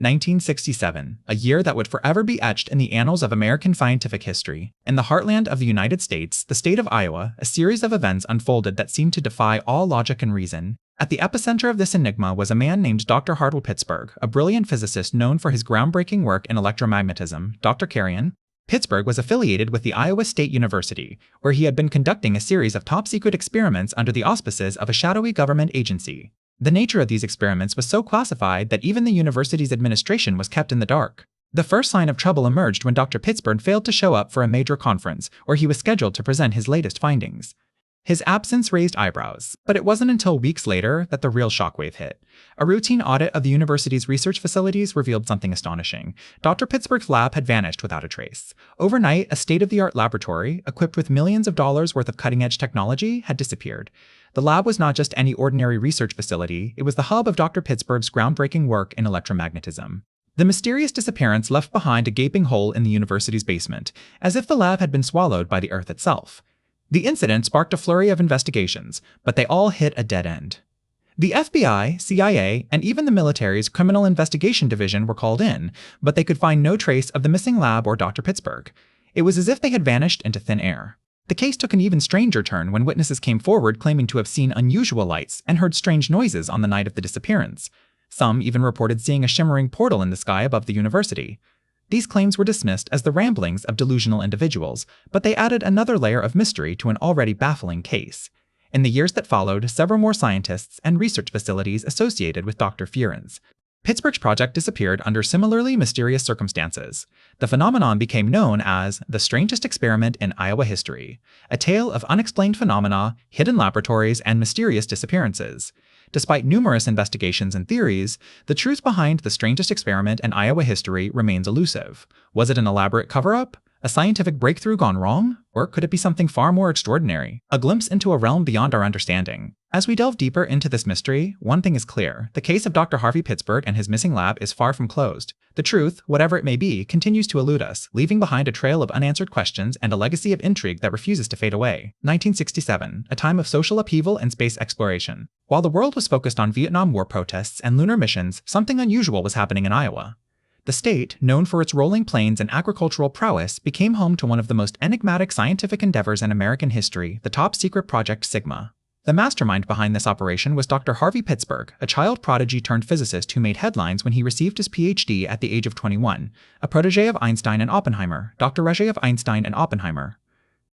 1967, a year that would forever be etched in the annals of American scientific history. In the heartland of the United States, the state of Iowa, a series of events unfolded that seemed to defy all logic and reason. At the epicenter of this enigma was a man named Dr. Hartwell Pittsburgh, a brilliant physicist known for his groundbreaking work in electromagnetism. Dr. Carrion Pittsburgh was affiliated with the Iowa State University, where he had been conducting a series of top-secret experiments under the auspices of a shadowy government agency. The nature of these experiments was so classified that even the university's administration was kept in the dark. The first sign of trouble emerged when Dr. Pittsburgh failed to show up for a major conference, where he was scheduled to present his latest findings. His absence raised eyebrows, but it wasn't until weeks later that the real shockwave hit. A routine audit of the university's research facilities revealed something astonishing. Dr. Pittsburgh's lab had vanished without a trace. Overnight, a state-of-the-art laboratory, equipped with millions of dollars worth of cutting-edge technology, had disappeared. The lab was not just any ordinary research facility, it was the hub of Dr. Pittsburgh's groundbreaking work in electromagnetism. The mysterious disappearance left behind a gaping hole in the university's basement, as if the lab had been swallowed by the Earth itself. The incident sparked a flurry of investigations, but they all hit a dead end. The FBI, CIA, and even the military's Criminal Investigation Division were called in, but they could find no trace of the missing lab or Dr. Pittsburgh. It was as if they had vanished into thin air. The case took an even stranger turn when witnesses came forward claiming to have seen unusual lights and heard strange noises on the night of the disappearance. Some even reported seeing a shimmering portal in the sky above the university. These claims were dismissed as the ramblings of delusional individuals, but they added another layer of mystery to an already baffling case. In the years that followed, several more scientists and research facilities associated with Dr. Fearon's Pittsburgh's project disappeared under similarly mysterious circumstances. The phenomenon became known as the Strangest Experiment in Iowa history, a tale of unexplained phenomena, hidden laboratories, and mysterious disappearances. Despite numerous investigations and theories, the truth behind the Strangest Experiment in Iowa history remains elusive. Was it an elaborate cover-up? A scientific breakthrough gone wrong? Or could it be something far more extraordinary? A glimpse into a realm beyond our understanding. As we delve deeper into this mystery, one thing is clear. The case of Dr. Harvey Pittsburgh and his missing lab is far from closed. The truth, whatever it may be, continues to elude us, leaving behind a trail of unanswered questions and a legacy of intrigue that refuses to fade away. 1967, a time of social upheaval and space exploration. While the world was focused on Vietnam War protests and lunar missions, something unusual was happening in Iowa. The state, known for its rolling plains and agricultural prowess, became home to one of the most enigmatic scientific endeavors in American history, the top-secret Project Sigma. The mastermind behind this operation was Dr. Harvey Pittsburgh, a child prodigy turned physicist who made headlines when he received his PhD at the age of 21, a protege of Einstein and Oppenheimer, Dr. Rege of Einstein and Oppenheimer.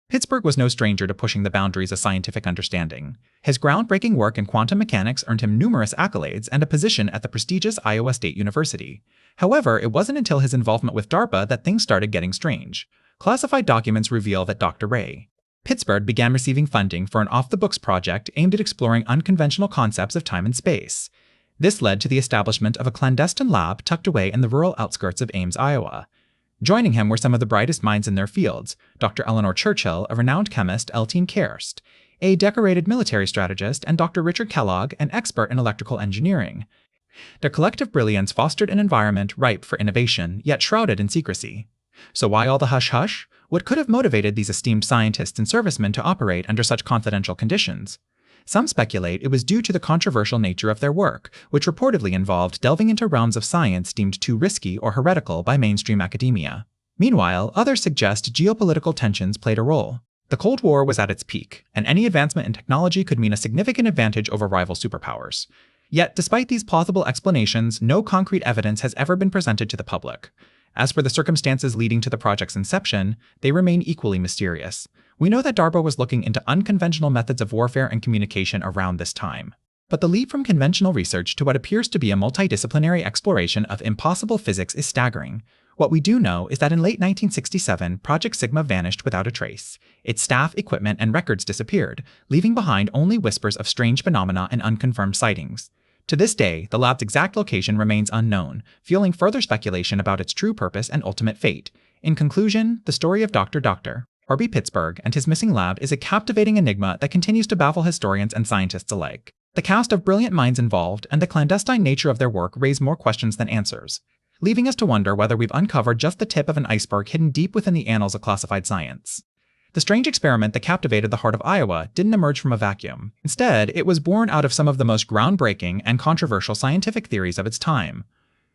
Pittsburgh was no stranger to pushing the boundaries of scientific understanding. His groundbreaking work in quantum mechanics earned him numerous accolades and a position at the prestigious Iowa State University. However, it wasn't until his involvement with DARPA that things started getting strange. Classified documents reveal that Dr. Ray Pittsburgh began receiving funding for an off-the-books project aimed at exploring unconventional concepts of time and space. This led to the establishment of a clandestine lab tucked away in the rural outskirts of Ames, Iowa. Joining him were some of the brightest minds in their fields: Dr. Eleanor Churchill, a renowned chemist, Eltine Kerst, a decorated military strategist, and Dr. Richard Kellogg, an expert in electrical engineering. Their collective brilliance fostered an environment ripe for innovation, yet shrouded in secrecy. So why all the hush-hush? What could have motivated these esteemed scientists and servicemen to operate under such confidential conditions? Some speculate it was due to the controversial nature of their work, which reportedly involved delving into realms of science deemed too risky or heretical by mainstream academia. Meanwhile, others suggest geopolitical tensions played a role. The Cold War was at its peak, and any advancement in technology could mean a significant advantage over rival superpowers. Yet, despite these plausible explanations, no concrete evidence has ever been presented to the public. As for the circumstances leading to the project's inception, they remain equally mysterious. We know that DARPA was looking into unconventional methods of warfare and communication around this time. But the leap from conventional research to what appears to be a multidisciplinary exploration of impossible physics is staggering. What we do know is that in late 1967, Project Sigma vanished without a trace. Its staff, equipment, and records disappeared, leaving behind only whispers of strange phenomena and unconfirmed sightings. To this day, the lab's exact location remains unknown, fueling further speculation about its true purpose and ultimate fate. In conclusion, the story of Dr. Harvey Pittsburgh and his missing lab is a captivating enigma that continues to baffle historians and scientists alike. The cast of brilliant minds involved and the clandestine nature of their work raise more questions than answers, leaving us to wonder whether we've uncovered just the tip of an iceberg hidden deep within the annals of classified science. The strange experiment that captivated the heart of Iowa didn't emerge from a vacuum. Instead, it was born out of some of the most groundbreaking and controversial scientific theories of its time.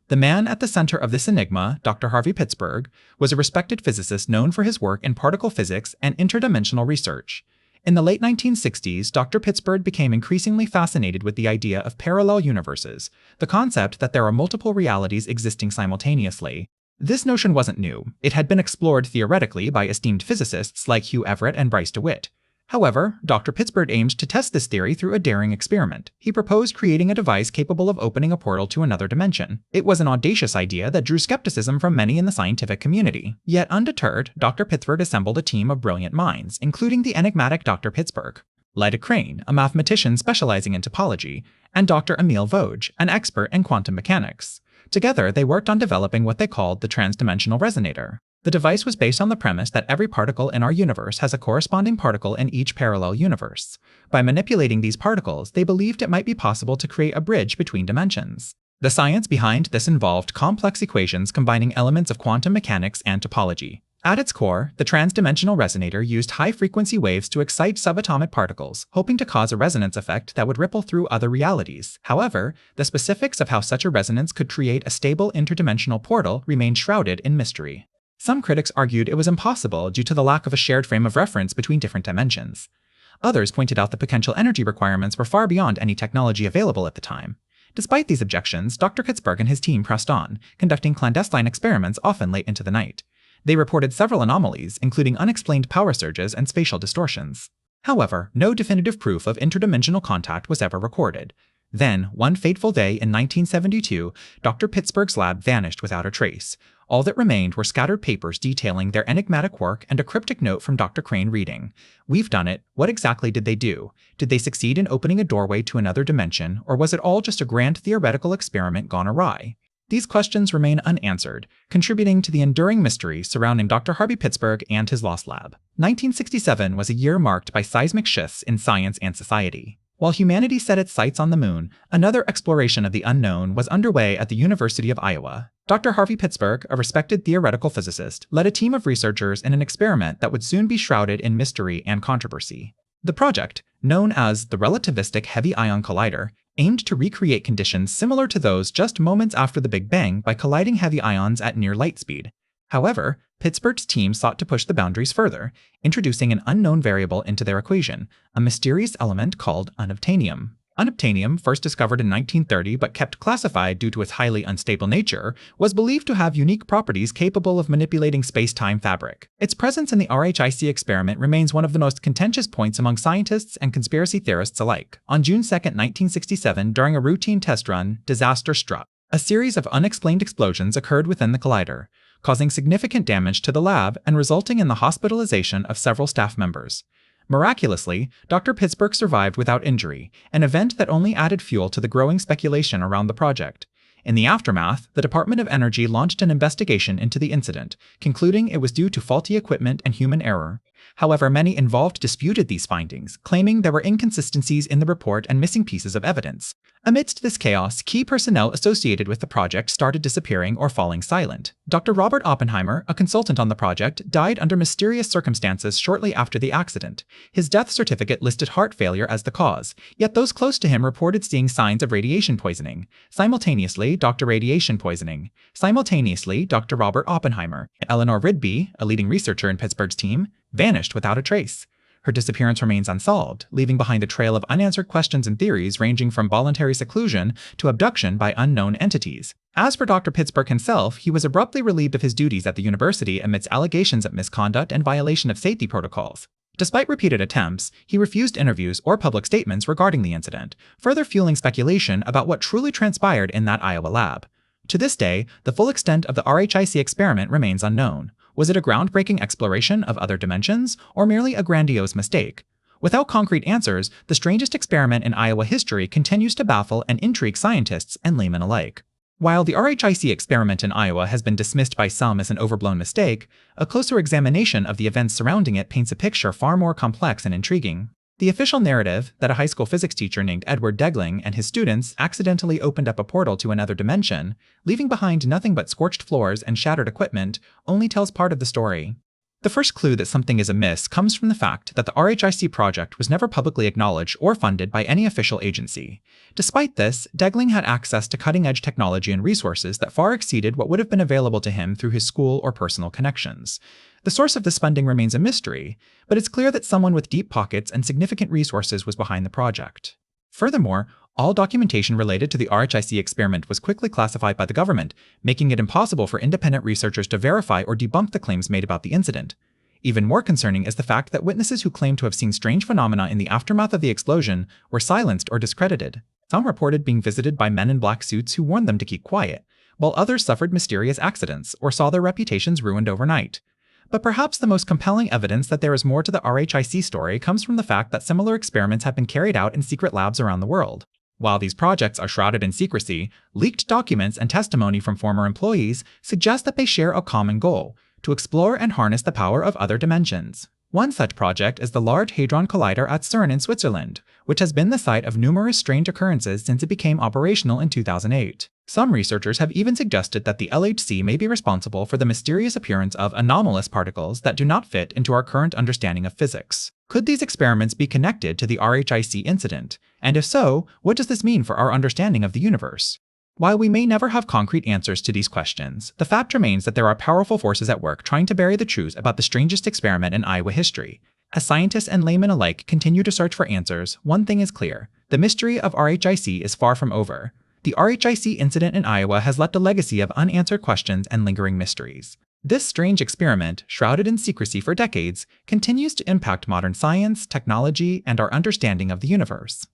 The man at the center of this enigma, Dr. Harvey Pittsburgh, was a respected physicist known for his work in particle physics and interdimensional research. In the late 1960s, Dr. Pittsburgh became increasingly fascinated with the idea of parallel universes, the concept that there are multiple realities existing simultaneously. This notion wasn't new. It had been explored theoretically by esteemed physicists like Hugh Everett and Bryce DeWitt. However, Dr. Pittsburgh aimed to test this theory through a daring experiment. He proposed creating a device capable of opening a portal to another dimension. It was an audacious idea that drew skepticism from many in the scientific community. Yet undeterred, Dr. Pittsburgh assembled a team of brilliant minds, including the enigmatic Dr. Pittsburgh, Lyda Crane, a mathematician specializing in topology, and Dr. Emil Vogt, an expert in quantum mechanics. Together, they worked on developing what they called the transdimensional resonator. The device was based on the premise that every particle in our universe has a corresponding particle in each parallel universe. By manipulating these particles, they believed it might be possible to create a bridge between dimensions. The science behind this involved complex equations combining elements of quantum mechanics and topology. At its core, the transdimensional resonator used high-frequency waves to excite subatomic particles, hoping to cause a resonance effect that would ripple through other realities. However, the specifics of how such a resonance could create a stable interdimensional portal remained shrouded in mystery. Some critics argued it was impossible due to the lack of a shared frame of reference between different dimensions. Others pointed out the potential energy requirements were far beyond any technology available at the time. Despite these objections, Dr. Pittsburgh and his team pressed on, conducting clandestine experiments often late into the night. They reported several anomalies, including unexplained power surges and spatial distortions. However, no definitive proof of interdimensional contact was ever recorded. Then, one fateful day in 1972, Dr. Pittsburgh's lab vanished without a trace. All that remained were scattered papers detailing their enigmatic work and a cryptic note from Dr. Crane reading, "We've done it. What exactly did they do? Did they succeed in opening a doorway to another dimension, or was it all just a grand theoretical experiment gone awry?" These questions remain unanswered, contributing to the enduring mystery surrounding Dr. Harvey Pittsburgh and his lost lab. 1967 was a year marked by seismic shifts in science and society. While humanity set its sights on the moon, another exploration of the unknown was underway at the University of Iowa. Dr. Harvey Pittsburgh, a respected theoretical physicist, led a team of researchers in an experiment that would soon be shrouded in mystery and controversy. The project, known as the Relativistic Heavy Ion Collider, aimed to recreate conditions similar to those just moments after the Big Bang by colliding heavy ions at near light speed. However, Pittsburgh's team sought to push the boundaries further, introducing an unknown variable into their equation, a mysterious element called unobtainium. Unobtainium, first discovered in 1930 but kept classified due to its highly unstable nature, was believed to have unique properties capable of manipulating space-time fabric. Its presence in the RHIC experiment remains one of the most contentious points among scientists and conspiracy theorists alike. On June 2, 1967, during a routine test run, disaster struck. A series of unexplained explosions occurred within the collider, causing significant damage to the lab and resulting in the hospitalization of several staff members. Miraculously, Dr. Pittsburgh survived without injury, an event that only added fuel to the growing speculation around the project. In the aftermath, the Department of Energy launched an investigation into the incident, concluding it was due to faulty equipment and human error. However, many involved disputed these findings, claiming there were inconsistencies in the report and missing pieces of evidence. Amidst this chaos, key personnel associated with the project started disappearing or falling silent. Dr. Robert Oppenheimer, a consultant on the project, died under mysterious circumstances shortly after the accident. His death certificate listed heart failure as the cause, yet those close to him reported seeing signs of radiation poisoning. Simultaneously, Dr. Radiation poisoning. Simultaneously, Dr. Robert Oppenheimer, Eleanor Rigby, a leading researcher in Pittsburgh's team, vanished without a trace. Her disappearance remains unsolved, leaving behind a trail of unanswered questions and theories ranging from voluntary seclusion to abduction by unknown entities. As for Dr. Pittsburgh himself, he was abruptly relieved of his duties at the university amidst allegations of misconduct and violation of safety protocols. Despite repeated attempts, he refused interviews or public statements regarding the incident, further fueling speculation about what truly transpired in that Iowa lab. To this day, the full extent of the RHIC experiment remains unknown. Was it a groundbreaking exploration of other dimensions, or merely a grandiose mistake? Without concrete answers, the strangest experiment in Iowa history continues to baffle and intrigue scientists and laymen alike. While the RHIC experiment in Iowa has been dismissed by some as an overblown mistake, a closer examination of the events surrounding it paints a picture far more complex and intriguing. The official narrative, that a high school physics teacher named Edward Degling and his students accidentally opened up a portal to another dimension, leaving behind nothing but scorched floors and shattered equipment, only tells part of the story. The first clue that something is amiss comes from the fact that the RHIC project was never publicly acknowledged or funded by any official agency. Despite this, Degling had access to cutting-edge technology and resources that far exceeded what would have been available to him through his school or personal connections. The source of this funding remains a mystery, but it's clear that someone with deep pockets and significant resources was behind the project. Furthermore, all documentation related to the RHIC experiment was quickly classified by the government, making it impossible for independent researchers to verify or debunk the claims made about the incident. Even more concerning is the fact that witnesses who claimed to have seen strange phenomena in the aftermath of the explosion were silenced or discredited. Some reported being visited by men in black suits who warned them to keep quiet, while others suffered mysterious accidents or saw their reputations ruined overnight. But perhaps the most compelling evidence that there is more to the RHIC story comes from the fact that similar experiments have been carried out in secret labs around the world. While these projects are shrouded in secrecy, leaked documents and testimony from former employees suggest that they share a common goal: to explore and harness the power of other dimensions. One such project is the Large Hadron Collider at CERN in Switzerland, which has been the site of numerous strange occurrences since it became operational in 2008. Some researchers have even suggested that the LHC may be responsible for the mysterious appearance of anomalous particles that do not fit into our current understanding of physics. Could these experiments be connected to the RHIC incident? And if so, what does this mean for our understanding of the universe? While we may never have concrete answers to these questions, the fact remains that there are powerful forces at work trying to bury the truth about the strangest experiment in Iowa history. As scientists and laymen alike continue to search for answers, one thing is clear: the mystery of RHIC is far from over. The RHIC incident in Iowa has left a legacy of unanswered questions and lingering mysteries. This strange experiment, shrouded in secrecy for decades, continues to impact modern science, technology, and our understanding of the universe.